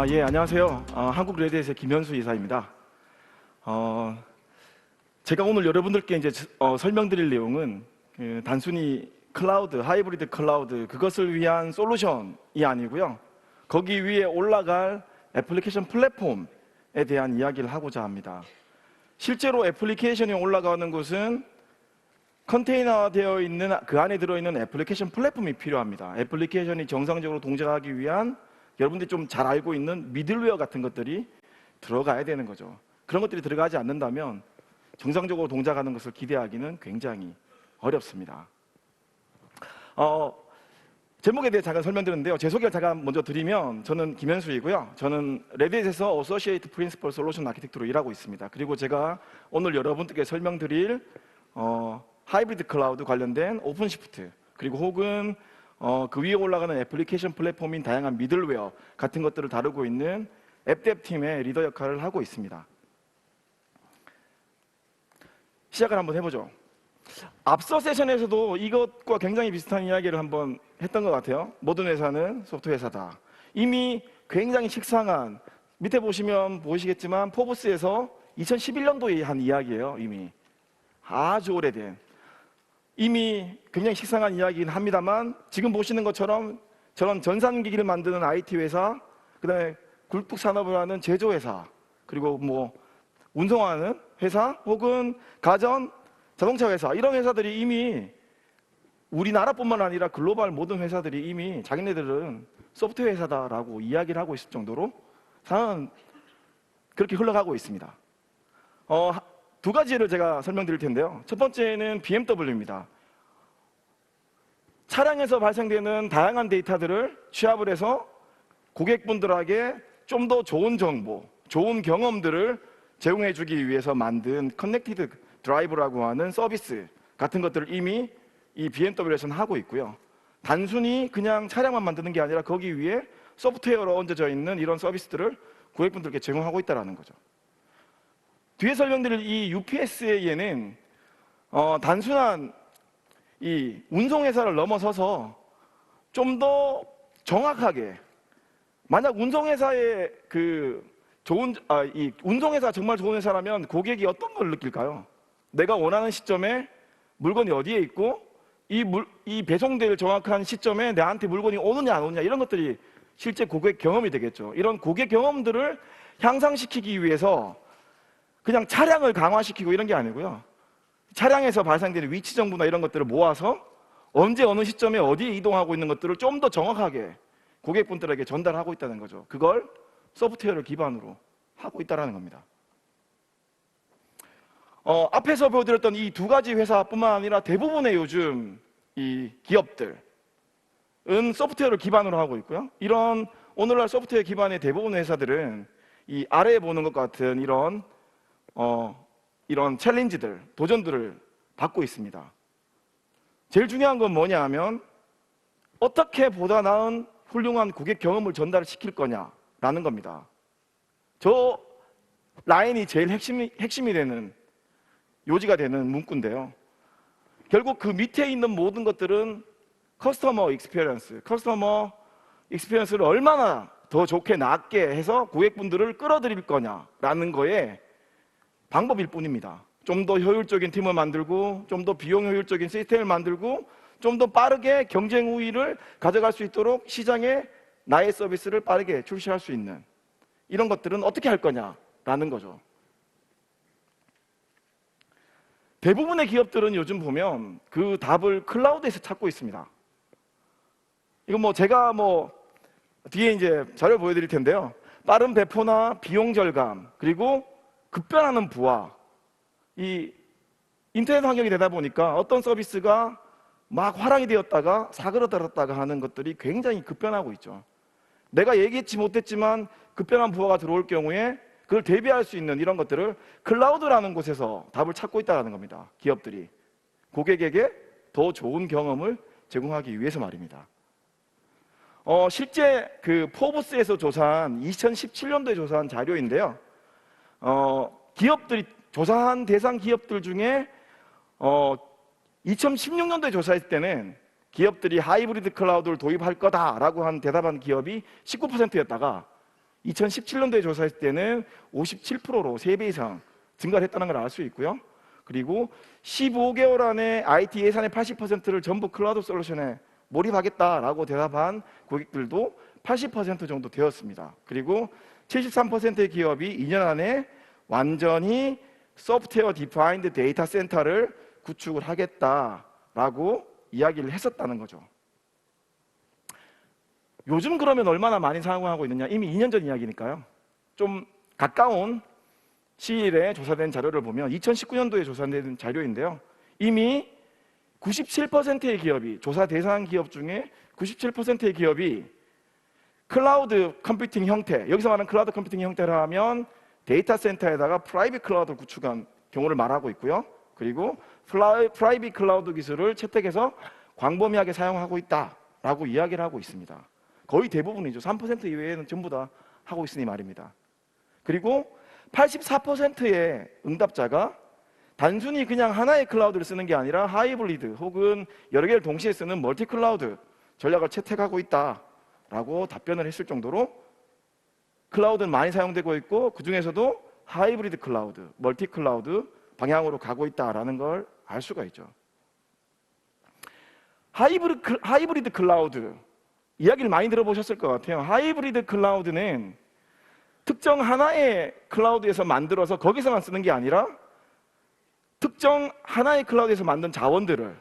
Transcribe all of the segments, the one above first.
예, 안녕하세요. 한국 레드햇의 김현수 이사입니다. 제가 오늘 여러분들께 이제 설명드릴 내용은 단순히 클라우드, 하이브리드 클라우드 그것을 위한 솔루션이 아니고요. 거기 위에 올라갈 애플리케이션 플랫폼에 대한 이야기를 하고자 합니다. 실제로 애플리케이션이 올라가는 곳은 컨테이너되어 있는 그 안에 들어있는 애플리케이션 플랫폼이 필요합니다. 애플리케이션이 정상적으로 동작하기 위한 여러분들이 좀 잘 알고 있는 미들웨어 같은 것들이 들어가야 되는 거죠. 그런 것들이 들어가지 않는다면 정상적으로 동작하는 것을 기대하기는 굉장히 어렵습니다. 제목에 대해 잠깐 설명드렸는데요. 제 소개를 잠깐 먼저 드리면 저는 김현수이고요. 저는 레드햇에서 어소시에이트 프린시플 솔루션 아키텍트로 일하고 있습니다. 그리고 제가 오늘 여러분들께 설명드릴 하이브리드 클라우드 관련된 오픈시프트 그리고 혹은 그 위에 올라가는 애플리케이션 플랫폼인 다양한 미들웨어 같은 것들을 다루고 있는 앱뎁 팀의 리더 역할을 하고 있습니다. 시작을 한번 해보죠. 앞서 세션에서도 이것과 굉장히 비슷한 이야기를 한번 했던 것 같아요. 모든 회사는 소프트웨어 회사다. 이미 굉장히 식상한, 밑에 보시면 보이시겠지만 포브스에서 2011년도에 한 이야기예요. 이미 아주 오래된, 이미 굉장히 식상한 이야기긴 합니다만 지금 보시는 것처럼 저런 전산기기를 만드는 IT 회사, 그 다음에 굴뚝 산업을 하는 제조회사, 그리고 뭐 운송하는 회사 혹은 가전, 자동차 회사, 이런 회사들이 이미 우리나라뿐만 아니라 글로벌 모든 회사들이 이미 자기네들은 소프트웨어 회사다라고 이야기를 하고 있을 정도로 상황은 그렇게 흘러가고 있습니다. 두 가지를 제가 설명드릴 텐데요. 첫 번째는 BMW입니다. 차량에서 발생되는 다양한 데이터들을 취합을 해서 고객분들에게 좀 더 좋은 정보, 좋은 경험들을 제공해 주기 위해서 만든 커넥티드 드라이브라고 하는 서비스 같은 것들을 이미 이 BMW에서는 하고 있고요. 단순히 그냥 차량만 만드는 게 아니라 거기 위에 소프트웨어로 얹어져 있는 이런 서비스들을 고객분들께 제공하고 있다는 거죠. 뒤에 설명드릴 이 UPS의 예는 단순한 이 운송회사를 넘어서서 좀 더 정확하게, 만약 운송회사의 이 운송회사 정말 좋은 회사라면 고객이 어떤 걸 느낄까요? 내가 원하는 시점에 물건이 어디에 있고 이 배송될 정확한 시점에 나한테 물건이 오느냐 안 오느냐, 이런 것들이 실제 고객 경험이 되겠죠. 이런 고객 경험들을 향상시키기 위해서 그냥 차량을 강화시키고 이런 게 아니고요. 차량에서 발생되는 위치 정보나 이런 것들을 모아서 언제 어느 시점에 어디에 이동하고 있는 것들을 좀 더 정확하게 고객분들에게 전달하고 있다는 거죠. 그걸 소프트웨어를 기반으로 하고 있다는 겁니다. 앞에서 보여드렸던 이 두 가지 회사뿐만 아니라 대부분의 요즘 이 기업들은 소프트웨어를 기반으로 하고 있고요. 이런 오늘날 소프트웨어 기반의 대부분의 회사들은 이 아래에 보는 것 같은 이런 챌린지들, 도전들을 받고 있습니다. 제일 중요한 건 뭐냐 하면 어떻게 보다 나은 훌륭한 고객 경험을 전달시킬 거냐라는 겁니다. 저 라인이 제일 핵심이 되는, 요지가 되는 문구인데요. 결국 그 밑에 있는 모든 것들은 커스터머 익스피리언스를 얼마나 더 좋게 낫게 해서 고객분들을 끌어들일 거냐라는 거에 방법일 뿐입니다. 좀 더 효율적인 팀을 만들고 좀 더 비용 효율적인 시스템을 만들고 좀 더 빠르게 경쟁 우위를 가져갈 수 있도록 시장에 나의 서비스를 빠르게 출시할 수 있는 이런 것들은 어떻게 할 거냐라는 거죠. 대부분의 기업들은 요즘 보면 그 답을 클라우드에서 찾고 있습니다. 이거 제가 뒤에 이제 자료 보여드릴 텐데요. 빠른 배포나 비용 절감, 그리고 급변하는 부하, 이 인터넷 환경이 되다 보니까 어떤 서비스가 막 화랑이 되었다가 사그러들었다가 하는 것들이 굉장히 급변하고 있죠. 내가 얘기했지 못했지만 급변한 부하가 들어올 경우에 그걸 대비할 수 있는 이런 것들을 클라우드라는 곳에서 답을 찾고 있다는 겁니다. 기업들이 고객에게 더 좋은 경험을 제공하기 위해서 말입니다. 실제 그 포브스에서 조사한 2017년도에 조사한 자료인데요. 기업들이 조사한 대상 기업들 중에 2016년도에 조사했을 때는 기업들이 하이브리드 클라우드를 도입할 거다라고 한 대답한 기업이 19%였다가 2017년도에 조사했을 때는 57%로 3배 이상 증가를 했다는 걸 알 수 있고요. 그리고 15개월 안에 IT 예산의 80%를 전부 클라우드 솔루션에 몰입하겠다라고 대답한 고객들도 80% 정도 되었습니다. 그리고 73%의 기업이 2년 안에 완전히 소프트웨어 디파인드 데이터 센터를 구축을 하겠다라고 이야기를 했었다는 거죠. 요즘 그러면 얼마나 많이 사용하고 있느냐? 이미 2년 전 이야기니까요. 좀 가까운 시일에 조사된 자료를 보면 2019년도에 조사된 자료인데요. 이미 97%의 기업이, 조사 대상 기업 중에 97%의 기업이 클라우드 컴퓨팅 형태, 여기서 말하는 클라우드 컴퓨팅 형태라 하면 데이터 센터에다가 프라이빗 클라우드를 구축한 경우를 말하고 있고요. 그리고 프라이빗 클라우드 기술을 채택해서 광범위하게 사용하고 있다라고 이야기를 하고 있습니다. 거의 대부분이죠. 3% 이외에는 전부 다 하고 있으니 말입니다. 그리고 84%의 응답자가 단순히 그냥 하나의 클라우드를 쓰는 게 아니라 하이브리드 혹은 여러 개를 동시에 쓰는 멀티 클라우드 전략을 채택하고 있다라고 답변을 했을 정도로 클라우드는 많이 사용되고 있고 그 중에서도 하이브리드 클라우드, 멀티 클라우드 방향으로 가고 있다라는 걸 알 수가 있죠. 하이브리드 클라우드 이야기를 많이 들어보셨을 것 같아요. 하이브리드 클라우드는 특정 하나의 클라우드에서 만들어서 거기서만 쓰는 게 아니라 특정 하나의 클라우드에서 만든 자원들을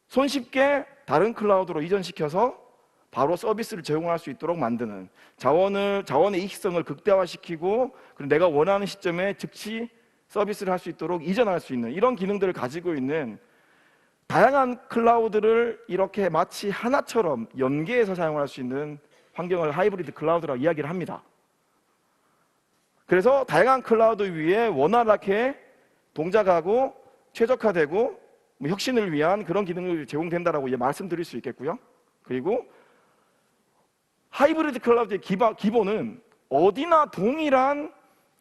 손쉽게 다른 클라우드로 이전시켜서 바로 서비스를 제공할 수 있도록 만드는, 자원의 이익성을 극대화시키고 그리고 내가 원하는 시점에 즉시 서비스를 할 수 있도록 이전할 수 있는 이런 기능들을 가지고 있는 다양한 클라우드를 이렇게 마치 하나처럼 연계해서 사용할 수 있는 환경을 하이브리드 클라우드라고 이야기를 합니다. 그래서 다양한 클라우드 위에 원활하게 동작하고 최적화되고 혁신을 위한 그런 기능을 제공된다라고 말씀드릴 수 있겠고요. 그리고 하이브리드 클라우드의 기본은 어디나 동일하게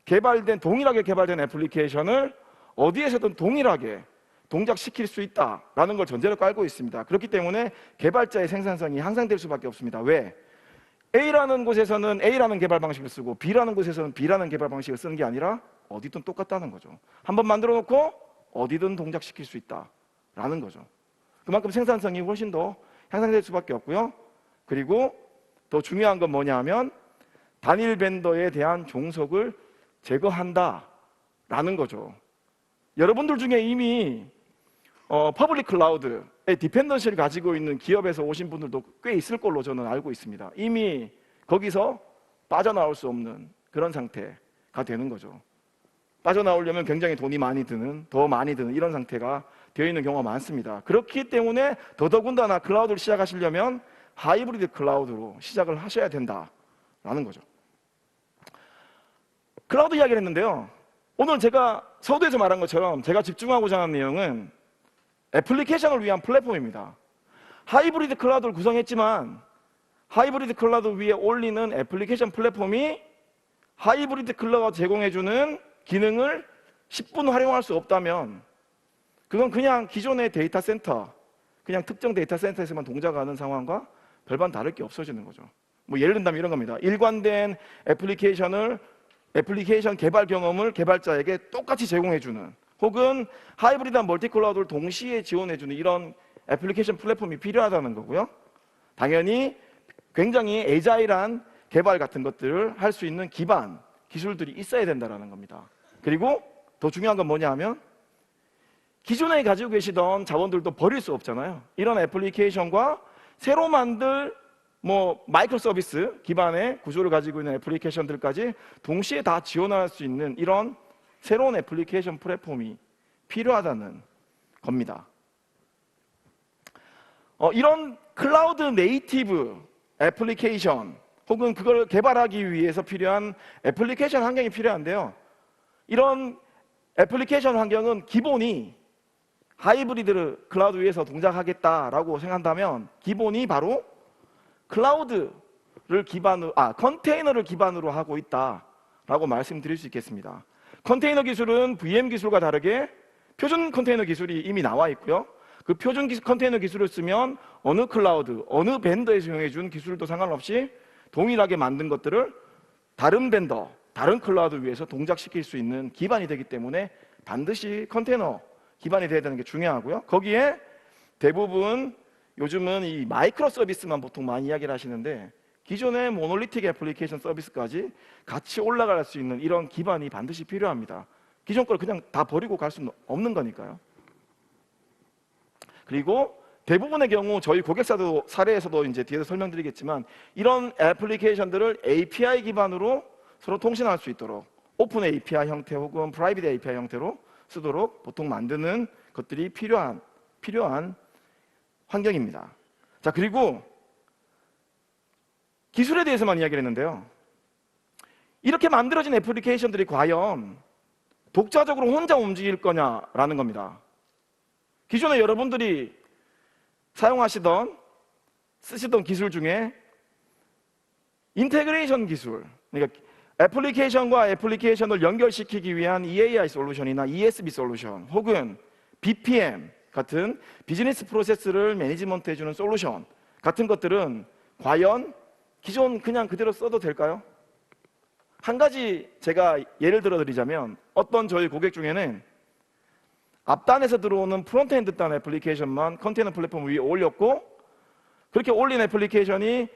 개발된 애플리케이션을 어디에서든 동일하게 동작시킬 수 있다라는 걸 전제로 깔고 있습니다. 그렇기 때문에 개발자의 생산성이 향상될 수밖에 없습니다. 왜? A라는 곳에서는 A라는 개발 방식을 쓰고 B라는 곳에서는 B라는 개발 방식을 쓰는 게 아니라 어디든 똑같다는 거죠. 한번 만들어 놓고 어디든 동작시킬 수 있다라는 거죠. 그만큼 생산성이 훨씬 더 향상될 수밖에 없고요. 그리고 더 중요한 건 뭐냐 하면 단일 벤더에 대한 종속을 제거한다라는 거죠. 여러분들 중에 이미 퍼블릭 클라우드의 디펜던시를 가지고 있는 기업에서 오신 분들도 꽤 있을 걸로 저는 알고 있습니다. 이미 거기서 빠져나올 수 없는 그런 상태가 되는 거죠. 빠져나오려면 굉장히 돈이 더 많이 드는 이런 상태가 되어 있는 경우가 많습니다. 그렇기 때문에 더더군다나 클라우드를 시작하시려면 하이브리드 클라우드로 시작을 하셔야 된다라는 거죠. 클라우드 이야기를 했는데요. 오늘 제가 서두에서 말한 것처럼 제가 집중하고자 하는 내용은 애플리케이션을 위한 플랫폼입니다. 하이브리드 클라우드를 구성했지만 하이브리드 클라우드 위에 올리는 애플리케이션 플랫폼이 하이브리드 클라우드가 제공해주는 기능을 10분 활용할 수 없다면 그건 그냥 기존의 데이터 센터, 그냥 특정 데이터 센터에서만 동작하는 상황과 별반 다를 게 없어지는 거죠. 예를 든다면 이런 겁니다. 일관된 애플리케이션 개발 경험을 개발자에게 똑같이 제공해주는 혹은 하이브리드한 멀티클라우드를 동시에 지원해주는 이런 애플리케이션 플랫폼이 필요하다는 거고요. 당연히 굉장히 애자일한 개발 같은 것들을 할 수 있는 기반 기술들이 있어야 된다는 겁니다. 그리고 더 중요한 건 뭐냐 하면 기존에 가지고 계시던 자원들도 버릴 수 없잖아요. 이런 애플리케이션과 새로 만들 마이크로 서비스 기반의 구조를 가지고 있는 애플리케이션들까지 동시에 다 지원할 수 있는 이런 새로운 애플리케이션 플랫폼이 필요하다는 겁니다. 이런 클라우드 네이티브 애플리케이션 혹은 그걸 개발하기 위해서 필요한 애플리케이션 환경이 필요한데요. 이런 애플리케이션 환경은 기본이 하이브리드 클라우드 위에서 동작하겠다라고 생각한다면 기본이 바로 컨테이너를 기반으로 하고 있다라고 말씀드릴 수 있겠습니다. 컨테이너 기술은 VM 기술과 다르게 표준 컨테이너 기술이 이미 나와 있고요. 그 표준 컨테이너 기술을 쓰면 어느 클라우드, 어느 벤더에 사용해 준 기술도 상관없이 동일하게 만든 것들을 다른 벤더, 다른 클라우드 위에서 동작시킬 수 있는 기반이 되기 때문에 반드시 컨테이너 기반이 돼야 되는 게 중요하고요. 거기에 대부분 요즘은 이 마이크로 서비스만 보통 많이 이야기를 하시는데 기존의 모놀리틱 애플리케이션 서비스까지 같이 올라갈 수 있는 이런 기반이 반드시 필요합니다. 기존 걸 그냥 다 버리고 갈 수는 없는 거니까요. 그리고 대부분의 경우 저희 고객사도 사례에서도 이제 뒤에서 설명드리겠지만 이런 애플리케이션들을 API 기반으로 서로 통신할 수 있도록 오픈 API 형태 혹은 프라이빗 API 형태로 쓰도록 보통 만드는 것들이 필요한 환경입니다. 자, 그리고 기술에 대해서만 이야기를 했는데요. 이렇게 만들어진 애플리케이션들이 과연 독자적으로 혼자 움직일 거냐라는 겁니다. 기존에 여러분들이 쓰시던 기술 중에 인테그레이션 기술, 그러니까 애플리케이션과 애플리케이션을 연결시키기 위한 EAI 솔루션이나 ESB 솔루션 혹은 BPM 같은 비즈니스 프로세스를 매니지먼트 해주는 솔루션 같은 것들은 과연 기존 그냥 그대로 써도 될까요? 한 가지 제가 예를 들어 드리자면 어떤 저희 고객 중에는 앞단에서 들어오는 프론트엔드 단 애플리케이션만 컨테이너 플랫폼 위에 올렸고 그렇게 올린 애플리케이션이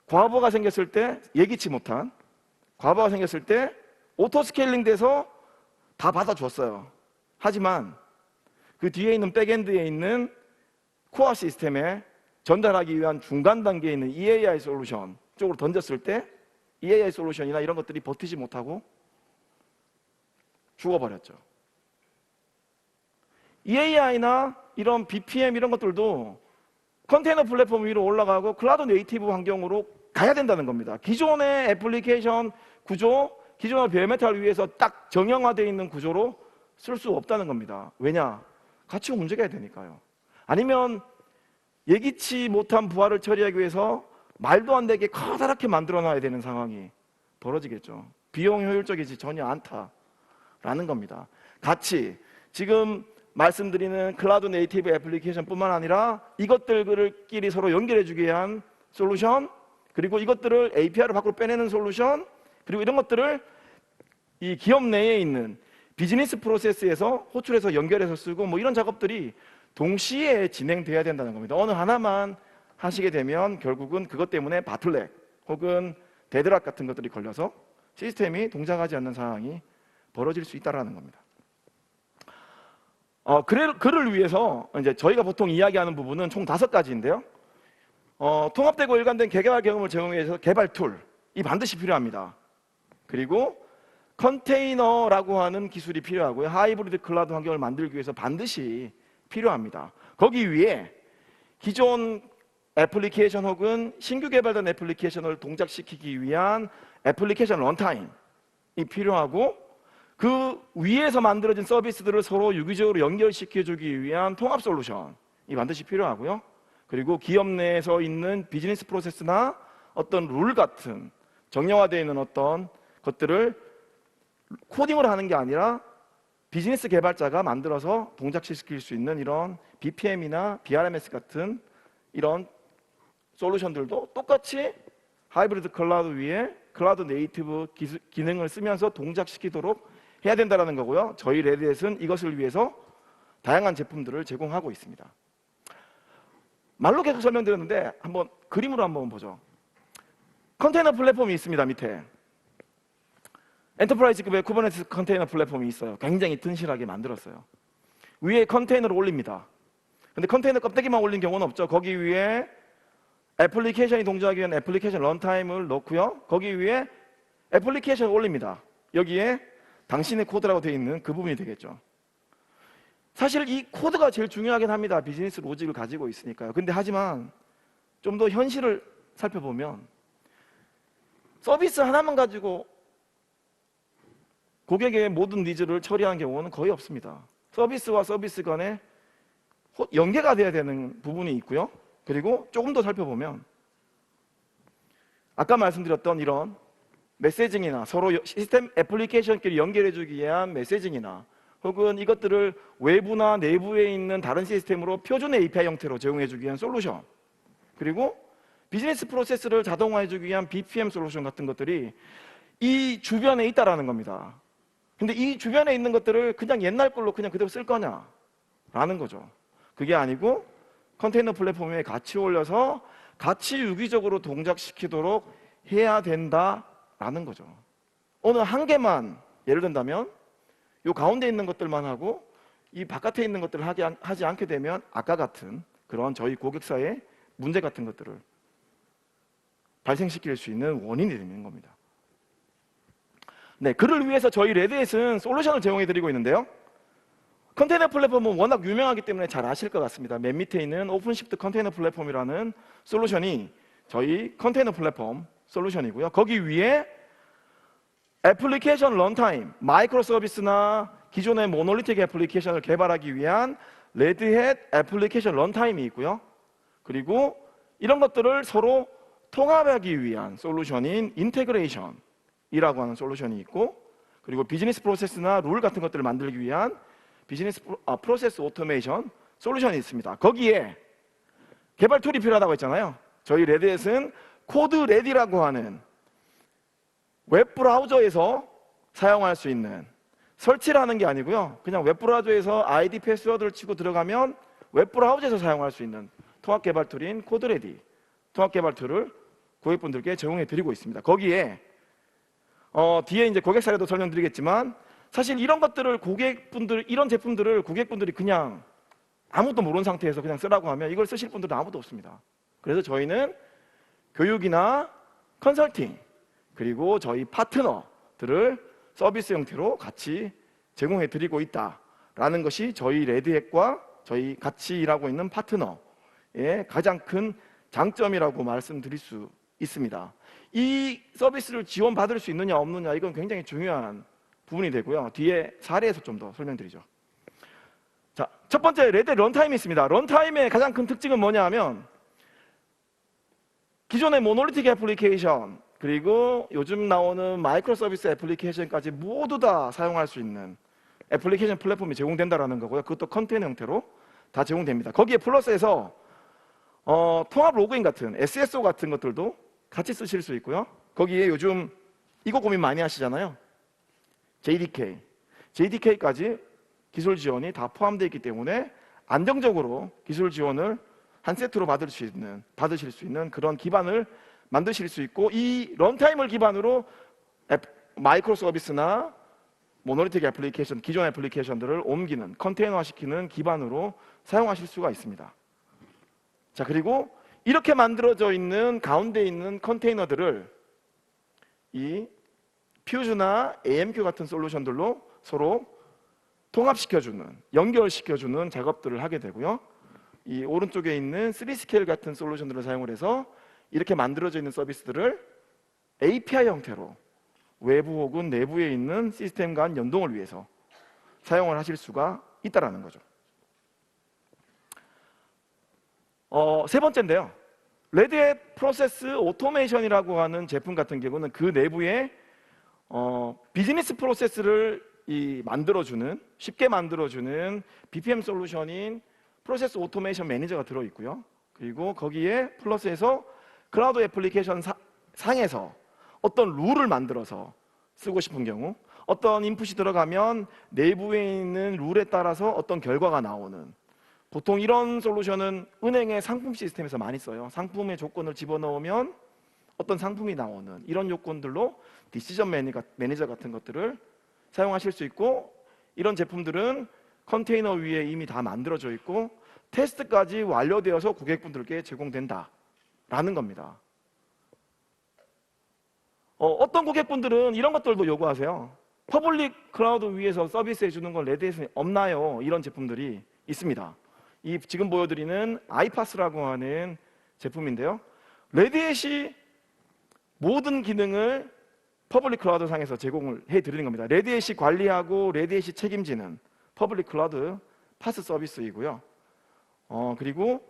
과부하가 생겼을 때 예기치 못한 과부하가 생겼을 때 오토 스케일링 돼서 다 받아줬어요. 하지만 그 뒤에 있는 백엔드에 있는 코어 시스템에 전달하기 위한 중간 단계에 있는 EAI 솔루션 쪽으로 던졌을 때 EAI 솔루션이나 이런 것들이 버티지 못하고 죽어버렸죠. EAI나 이런 BPM 이런 것들도 컨테이너 플랫폼 위로 올라가고 클라우드 네이티브 환경으로 가야 된다는 겁니다. 기존의 애플리케이션 구조, 기존의 베어메탈 위에서 딱 정형화되어 있는 구조로 쓸 수 없다는 겁니다. 왜냐? 같이 움직여야 되니까요. 아니면 예기치 못한 부하를 처리하기 위해서 말도 안 되게 커다랗게 만들어 놔야 되는 상황이 벌어지겠죠. 비용 효율적이지 전혀 않다라는 겁니다. 같이 지금 말씀드리는 클라우드 네이티브 애플리케이션뿐만 아니라 이것들끼리 서로 연결해주기 위한 솔루션, 그리고 이것들을 API로 밖으로 빼내는 솔루션, 그리고 이런 것들을 이 기업 내에 있는 비즈니스 프로세스에서 호출해서 연결해서 쓰고 뭐 이런 작업들이 동시에 진행돼야 된다는 겁니다. 어느 하나만 하시게 되면 결국은 그것 때문에 바틀렉 혹은 데드락 같은 것들이 걸려서 시스템이 동작하지 않는 상황이 벌어질 수 있다는 겁니다. 그를 위해서 이제 저희가 보통 이야기하는 부분은 총 5가지인데요. 통합되고 일관된 개발 경험을 제공하기 위해서 개발 툴이 반드시 필요합니다. 그리고 컨테이너라고 하는 기술이 필요하고요. 하이브리드 클라우드 환경을 만들기 위해서 반드시 필요합니다. 거기 위에 기존 애플리케이션 혹은 신규 개발된 애플리케이션을 동작시키기 위한 애플리케이션 런타임이 필요하고 그 위에서 만들어진 서비스들을 서로 유기적으로 연결시켜주기 위한 통합 솔루션이 반드시 필요하고요. 그리고 기업 내에서 있는 비즈니스 프로세스나 어떤 룰 같은 정형화되어 있는 어떤 것들을 코딩을 하는 게 아니라 비즈니스 개발자가 만들어서 동작시킬 수 있는 이런 BPM이나 BRMS 같은 이런 솔루션들도 똑같이 하이브리드 클라우드 위에 클라우드 네이티브 기능을 쓰면서 동작시키도록 해야 된다는 거고요. 저희 레드햇은 이것을 위해서 다양한 제품들을 제공하고 있습니다. 말로 계속 설명드렸는데 한번 그림으로 한번 보죠. 컨테이너 플랫폼이 있습니다. 밑에 엔터프라이즈급의 쿠버네티스 컨테이너 플랫폼이 있어요. 굉장히 튼실하게 만들었어요. 위에 컨테이너를 올립니다. 근데 컨테이너 껍데기만 올린 경우는 없죠. 거기 위에 애플리케이션이 동작하기 위한 애플리케이션 런타임을 넣고요. 거기 위에 애플리케이션을 올립니다. 여기에 당신의 코드라고 되어 있는 그 부분이 되겠죠. 사실 이 코드가 제일 중요하긴 합니다. 비즈니스 로직을 가지고 있으니까요. 근데 하지만 좀 더 현실을 살펴보면 서비스 하나만 가지고 고객의 모든 니즈를 처리하는 경우는 거의 없습니다. 서비스와 서비스 간에 연계가 돼야 되는 부분이 있고요. 그리고 조금 더 살펴보면 아까 말씀드렸던 이런 메시징이나 서로 시스템 애플리케이션끼리 연결해주기 위한 메시징이나 혹은 이것들을 외부나 내부에 있는 다른 시스템으로 표준 API 형태로 제공해주기 위한 솔루션, 그리고 비즈니스 프로세스를 자동화해주기 위한 BPM 솔루션 같은 것들이 이 주변에 있다라는 겁니다. 근데 이 주변에 있는 것들을 그냥 옛날 걸로 그냥 그대로 쓸 거냐? 라는 거죠. 그게 아니고 컨테이너 플랫폼에 같이 올려서 같이 유기적으로 동작시키도록 해야 된다라는 거죠. 어느 한 개만 예를 든다면 이 가운데 있는 것들만 하고 이 바깥에 있는 것들을 하지 않게 되면 아까 같은 그런 저희 고객사의 문제 같은 것들을 발생시킬 수 있는 원인이 되는 겁니다. 네, 그를 위해서 저희 레드햇은 솔루션을 제공해 드리고 있는데요. 컨테이너 플랫폼은 워낙 유명하기 때문에 잘 아실 것 같습니다. 맨 밑에 있는 오픈시프트 컨테이너 플랫폼이라는 솔루션이 저희 컨테이너 플랫폼 솔루션이고요. 거기 위에 애플리케이션 런타임, 마이크로 서비스나 기존의 모놀리틱 애플리케이션을 개발하기 위한 레드햇 애플리케이션 런타임이 있고요. 그리고 이런 것들을 서로 통합하기 위한 솔루션인 인테그레이션이라고 하는 솔루션이 있고, 그리고 비즈니스 프로세스나 룰 같은 것들을 만들기 위한 비즈니스 프로세스 오토메이션 솔루션이 있습니다. 거기에 개발 툴이 필요하다고 했잖아요. 저희 레드햇은 코드 레디라고 하는 웹브라우저에서 사용할 수 있는, 설치를 하는 게 아니고요. 그냥 웹브라우저에서 아이디 패스워드를 치고 들어가면 웹브라우저에서 사용할 수 있는 통합 개발 툴인 코드레디 통합 개발 툴을 고객분들께 제공해 드리고 있습니다. 거기에 뒤에 이제 고객 사례도 설명드리겠지만, 사실 이런 것들을 이런 제품들을 고객분들이 그냥 아무것도 모르는 상태에서 그냥 쓰라고 하면 이걸 쓰실 분들은 아무도 없습니다. 그래서 저희는 교육이나 컨설팅, 그리고 저희 파트너들을 서비스 형태로 같이 제공해 드리고 있다라는 것이 저희 레드햇과 저희 같이 일하고 있는 파트너의 가장 큰 장점이라고 말씀드릴 수 있습니다. 이 서비스를 지원받을 수 있느냐 없느냐, 이건 굉장히 중요한 부분이 되고요. 뒤에 사례에서 좀 더 설명드리죠. 자, 첫 번째 레드햇 런타임이 있습니다. 런타임의 가장 큰 특징은 뭐냐 하면, 기존의 모놀리틱 애플리케이션, 그리고 요즘 나오는 마이크로 서비스 애플리케이션까지 모두 다 사용할 수 있는 애플리케이션 플랫폼이 제공된다는 거고요. 그것도 컨테이너 형태로 다 제공됩니다. 거기에 플러스해서 통합 로그인 같은 SSO 같은 것들도 같이 쓰실 수 있고요. 거기에 요즘 이거 고민 많이 하시잖아요. JDK까지 기술 지원이 다 포함되어 있기 때문에 안정적으로 기술 지원을 한 세트로 받으실 수 있는 그런 기반을 만드실 수 있고, 이 런타임을 기반으로 마이크로 서비스나 모놀리틱 애플리케이션, 기존 애플리케이션들을 옮기는, 컨테이너화시키는 기반으로 사용하실 수가 있습니다. 자, 그리고 이렇게 만들어져 있는 가운데 있는 컨테이너들을 이 퓨즈나 AMQ 같은 솔루션들로 서로 통합시켜주는, 연결시켜주는 작업들을 하게 되고요. 이 오른쪽에 있는 3스케일 같은 솔루션들을 사용을 해서 이렇게 만들어져 있는 서비스들을 API 형태로 외부 혹은 내부에 있는 시스템 간 연동을 위해서 사용을 하실 수가 있다는 거죠. 세 번째인데요. 레드햇 프로세스 오토메이션이라고 하는 제품 같은 경우는 그 내부에 비즈니스 프로세스를 만들어주는, 쉽게 만들어주는 BPM 솔루션인 프로세스 오토메이션 매니저가 들어있고요. 그리고 거기에 플러스해서 클라우드 애플리케이션 상에서 어떤 룰을 만들어서 쓰고 싶은 경우, 어떤 인풋이 들어가면 내부에 있는 룰에 따라서 어떤 결과가 나오는, 보통 이런 솔루션은 은행의 상품 시스템에서 많이 써요. 상품의 조건을 집어넣으면 어떤 상품이 나오는 이런 요건들로 디시전 매니저 같은 것들을 사용하실 수 있고, 이런 제품들은 컨테이너 위에 이미 다 만들어져 있고 테스트까지 완료되어서 고객분들께 제공된다라는 겁니다. 어떤 고객분들은 이런 것들도 요구하세요. 퍼블릭 클라우드 위에서 서비스해 주는 건 레드햇에 없나요? 이런 제품들이 있습니다. 이 지금 보여드리는 아이파스라고 하는 제품인데요. 레드햇이 모든 기능을 퍼블릭 클라우드 상에서 제공을 해드리는 겁니다. 레드햇이 관리하고 레드햇이 책임지는 퍼블릭 클라우드 파스 서비스이고요. 그리고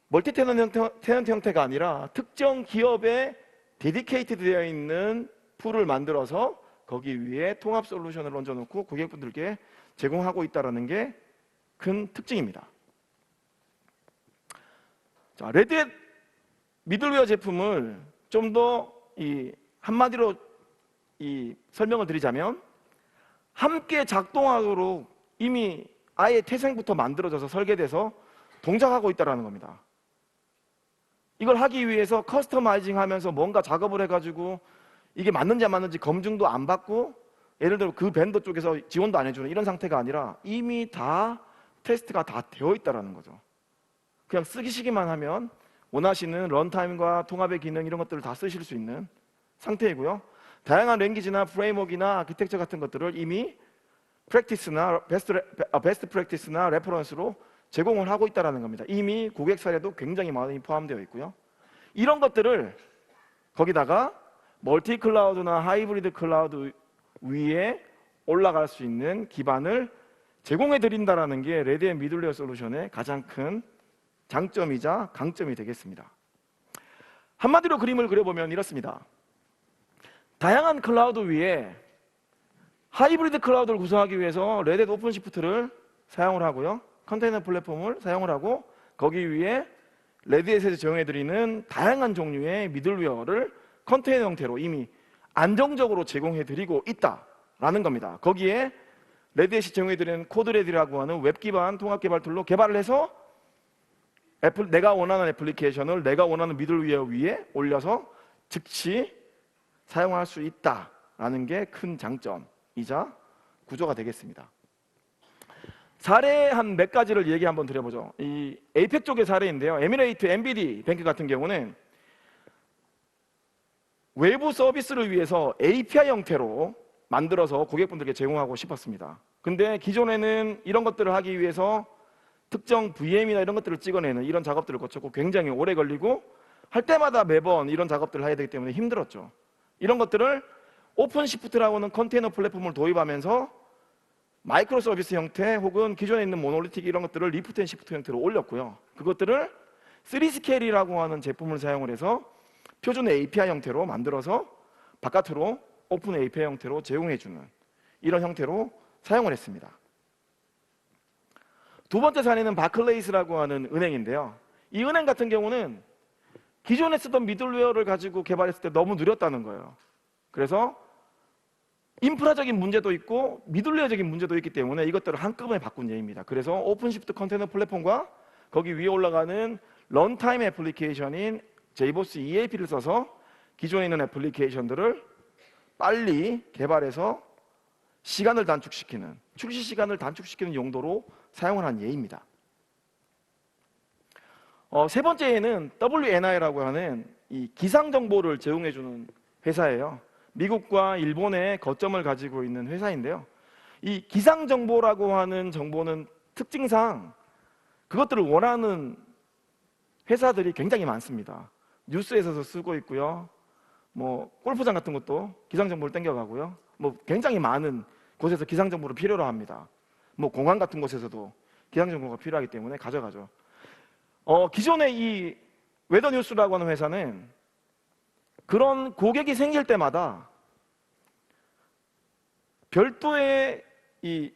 멀티 테넌트 형태가 아니라 특정 기업에 데디케이트 되어 있는 풀을 만들어서 거기 위에 통합 솔루션을 얹어놓고 고객분들께 제공하고 있다는 게 큰 특징입니다. 자, 레드햇 미들웨어 제품을 좀 더 한마디로 이 설명을 드리자면 함께 작동하도록 이미 아예 태생부터 만들어져서 설계돼서 동작하고 있다는 겁니다. 이걸 하기 위해서 커스터마이징 하면서 뭔가 작업을 해가지고 이게 맞는지 안 맞는지 검증도 안 받고 예를 들어 그 벤더 쪽에서 지원도 안 해주는 이런 상태가 아니라 이미 다 테스트가 다 되어 있다는 거죠. 그냥 쓰시기만 하면 원하시는 런타임과 통합의 기능 이런 것들을 다 쓰실 수 있는 상태이고요. 다양한 랭귀지나 프레임워크나 아키텍처 같은 것들을 이미 프랙티스나 베스트 프랙티스나 레퍼런스로 제공을 하고 있다는 겁니다. 이미 고객 사례도 굉장히 많이 포함되어 있고요. 이런 것들을 거기다가 멀티 클라우드나 하이브리드 클라우드 위에 올라갈 수 있는 기반을 제공해 드린다는 게 레드앤 미들웨어 솔루션의 가장 큰 장점이자 강점이 되겠습니다. 한마디로 그림을 그려보면 이렇습니다. 다양한 클라우드 위에 하이브리드 클라우드를 구성하기 위해서 레드햇 오픈시프트를 사용을 하고요. 컨테이너 플랫폼을 사용을 하고 거기 위에 레드햇에서 제공해드리는 다양한 종류의 미들웨어를 컨테이너 형태로 이미 안정적으로 제공해드리고 있다라는 겁니다. 거기에 레드햇이 제공해드리는 코드레디라고 하는 웹 기반 통합 개발 툴로 개발을 해서 내가 원하는 애플리케이션을 내가 원하는 미들웨어 위에 올려서 즉시 사용할 수 있다라는 게 큰 장점이자 구조가 되겠습니다. 사례 한 몇 가지를 얘기 한번 드려보죠. 이 에이펙 쪽의 사례인데요. 에미레이트 MBD 뱅크 같은 경우는 외부 서비스를 위해서 API 형태로 만들어서 고객분들께 제공하고 싶었습니다. 근데 기존에는 이런 것들을 하기 위해서 특정 VM이나 이런 것들을 찍어내는 이런 작업들을 거쳤고 굉장히 오래 걸리고 할 때마다 매번 이런 작업들을 해야 되기 때문에 힘들었죠. 이런 것들을 오픈시프트라고 하는 컨테이너 플랫폼을 도입하면서 마이크로 서비스 형태 혹은 기존에 있는 모노리틱 이런 것들을 리프트 앤 시프트 형태로 올렸고요. 그것들을 3스케일이라고 하는 제품을 사용을 해서 표준 API 형태로 만들어서 바깥으로 오픈 API 형태로 제공해주는 이런 형태로 사용을 했습니다. 두 번째 사례는 바클레이스라고 하는 은행인데요. 이 은행 같은 경우는 기존에 쓰던 미들웨어를 가지고 개발했을 때 너무 느렸다는 거예요. 그래서 인프라적인 문제도 있고 미들웨어적인 문제도 있기 때문에 이것들을 한꺼번에 바꾼 예입니다. 그래서 오픈시프트 컨테이너 플랫폼과 거기 위에 올라가는 런타임 애플리케이션인 JBoss EAP를 써서 기존에 있는 애플리케이션들을 빨리 개발해서 시간을 단축시키는, 출시 시간을 단축시키는 용도로 사용을 한 예입니다. 세 번째에는 WNI라고 하는 이 기상 정보를 제공해주는 회사예요. 미국과 일본의 거점을 가지고 있는 회사인데요. 이 기상 정보라고 하는 정보는 특징상 그것들을 원하는 회사들이 굉장히 많습니다. 뉴스에서도 쓰고 있고요. 뭐 골프장 같은 것도 기상 정보를 땡겨가고요. 뭐 굉장히 많은 곳에서 기상 정보를 필요로 합니다. 뭐 공항 같은 곳에서도 기상 정보가 필요하기 때문에 가져가죠. 기존의 이 웨더뉴스라고 하는 회사는 그런 고객이 생길 때마다 별도의 이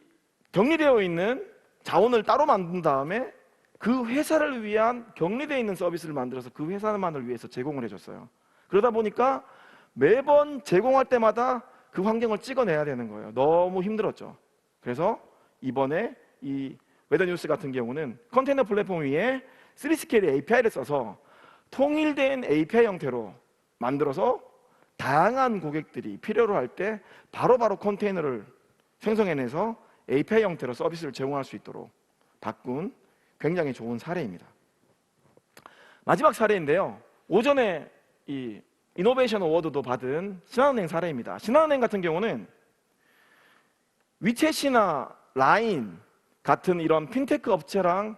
격리되어 있는 자원을 따로 만든 다음에 그 회사를 위한 격리되어 있는 서비스를 만들어서 그 회사만을 위해서 제공을 해줬어요. 그러다 보니까 매번 제공할 때마다 그 환경을 찍어내야 되는 거예요. 너무 힘들었죠. 그래서 이번에 이 웨더뉴스 같은 경우는 컨테이너 플랫폼 위에 3스케일 API를 써서 통일된 API 형태로 만들어서 다양한 고객들이 필요로 할 때 바로바로 컨테이너를 생성해내서 API 형태로 서비스를 제공할 수 있도록 바꾼 굉장히 좋은 사례입니다. 마지막 사례인데요. 오전에 이 이노베이션 어워드도 받은 신한은행 사례입니다. 신한은행 같은 경우는 위챗이나 라인 같은 이런 핀테크 업체랑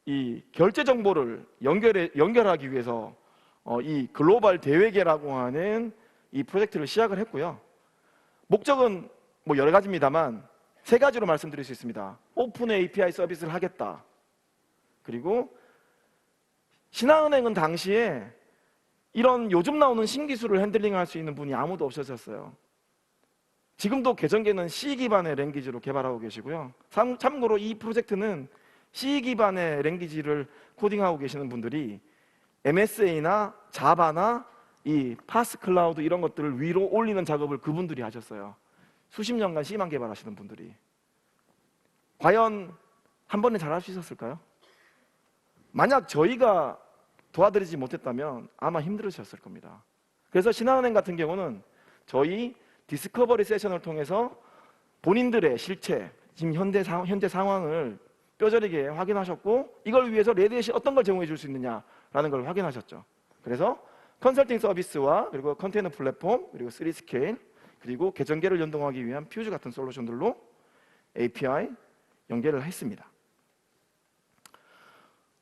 이 결제 정보를 연결하기 위해서 이 글로벌 대외계라고 하는 이 프로젝트를 시작을 했고요. 목적은 뭐 여러 가지입니다만 세 가지로 말씀드릴 수 있습니다. 오픈 API 서비스를 하겠다. 그리고 신한은행은 당시에 이런 요즘 나오는 신기술을 핸들링할 수 있는 분이 아무도 없었어요. 지금도 계정계는 C 기반의 랭귀지로 개발하고 계시고요. 참고로 이 프로젝트는 C 기반의 랭귀지를 코딩하고 계시는 분들이 MSA나 자바나 이 파스 클라우드 이런 것들을 위로 올리는 작업을 그분들이 하셨어요. 수십 년간 C만 개발하시는 분들이. 과연 한 번에 잘할 수 있었을까요? 만약 저희가 도와드리지 못했다면 아마 힘들으셨을 겁니다. 그래서 신한은행 같은 경우는 저희 디스커버리 세션을 통해서 본인들의 실체, 지금 현재 상황을 뼈저리게 확인하셨고, 이걸 위해서 레드햇이 어떤 걸 제공해 줄 수 있느냐라는 걸 확인하셨죠. 그래서 컨설팅 서비스와 그리고 컨테이너 플랫폼, 그리고 3스케일, 그리고 계정계를 연동하기 위한 퓨즈 같은 솔루션들로 API 연계를 했습니다.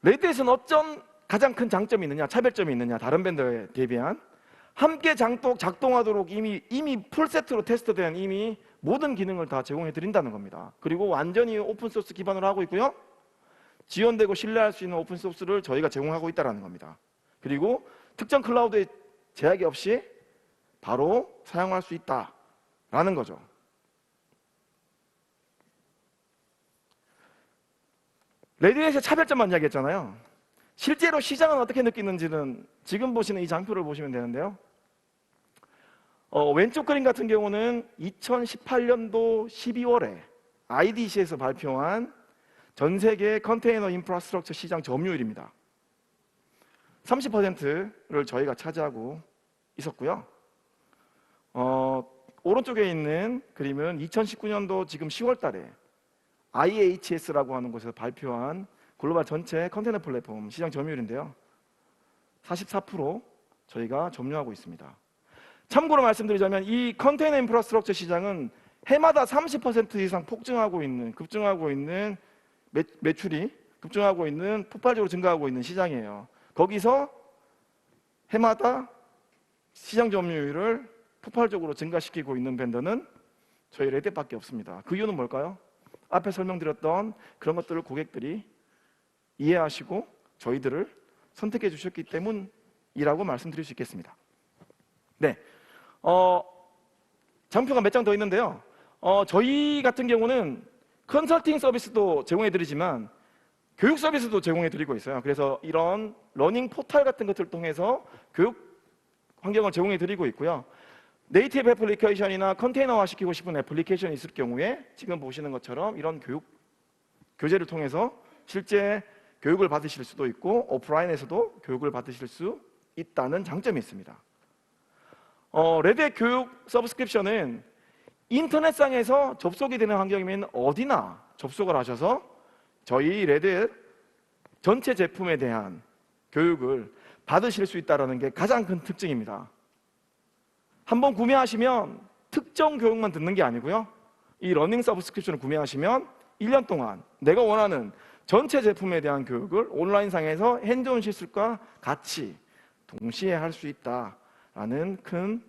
레드햇은 어떤 가장 큰 장점이 있느냐, 차별점이 있느냐, 다른 벤더에 대비한 함께 작동하도록 이미 풀세트로 테스트된 이미 모든 기능을 다 제공해 드린다는 겁니다. 그리고 완전히 오픈소스 기반으로 하고 있고요, 지원되고 신뢰할 수 있는 오픈소스를 저희가 제공하고 있다는 겁니다. 그리고 특정 클라우드에 제약이 없이 바로 사용할 수 있다라는 거죠. 레드햇의 차별점만 이야기했잖아요. 실제로 시장은 어떻게 느끼는지는 지금 보시는 이 장표를 보시면 되는데요. 왼쪽 그림 같은 경우는 2018년도 12월에 IDC에서 발표한 전 세계 컨테이너 인프라스트럭처 시장 점유율입니다. 30%를 저희가 차지하고 있었고요. 오른쪽에 있는 그림은 2019년도 지금 10월 달에 IHS라고 하는 곳에서 발표한 글로벌 전체 컨테이너 플랫폼 시장 점유율인데요. 44% 저희가 점유하고 있습니다. 참고로 말씀드리자면 이 컨테이너 인프라스트럭처 시장은 해마다 30% 이상 급증하고 있는 매출이 급증하고 있는, 폭발적으로 증가하고 있는 시장이에요. 거기서 해마다 시장 점유율을 폭발적으로 증가시키고 있는 벤더는 저희 레드햇밖에 없습니다. 그 이유는 뭘까요? 앞에 설명드렸던 그런 것들을 고객들이 이해하시고 저희들을 선택해 주셨기 때문이라고 말씀드릴 수 있겠습니다. 네, 장표가 몇 장 더 있는데요. 저희 같은 경우는 컨설팅 서비스도 제공해 드리지만 교육 서비스도 제공해 드리고 있어요. 그래서 이런 러닝 포털 같은 것들을 통해서 교육 환경을 제공해 드리고 있고요. 네이티브 애플리케이션이나 컨테이너화 시키고 싶은 애플리케이션이 있을 경우에 지금 보시는 것처럼 이런 교재를 통해서 실제 교육을 받으실 수도 있고 오프라인에서도 교육을 받으실 수 있다는 장점이 있습니다. 레드햇 교육 서브스크립션은 인터넷상에서 접속이 되는 환경이면 어디나 접속을 하셔서 저희 레드햇 전체 제품에 대한 교육을 받으실 수 있다는 게 가장 큰 특징입니다. 한번 구매하시면 특정 교육만 듣는 게 아니고요, 이 러닝 서브스크립션을 구매하시면 1년 동안 내가 원하는 전체 제품에 대한 교육을 온라인상에서 핸즈온 실습과 같이 동시에 할 수 있다라는 큰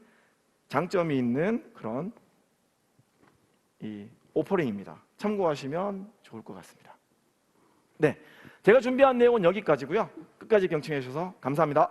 장점이 있는 그런 이 오퍼링입니다. 참고하시면 좋을 것 같습니다. 네, 제가 준비한 내용은 여기까지고요. 끝까지 경청해 주셔서 감사합니다.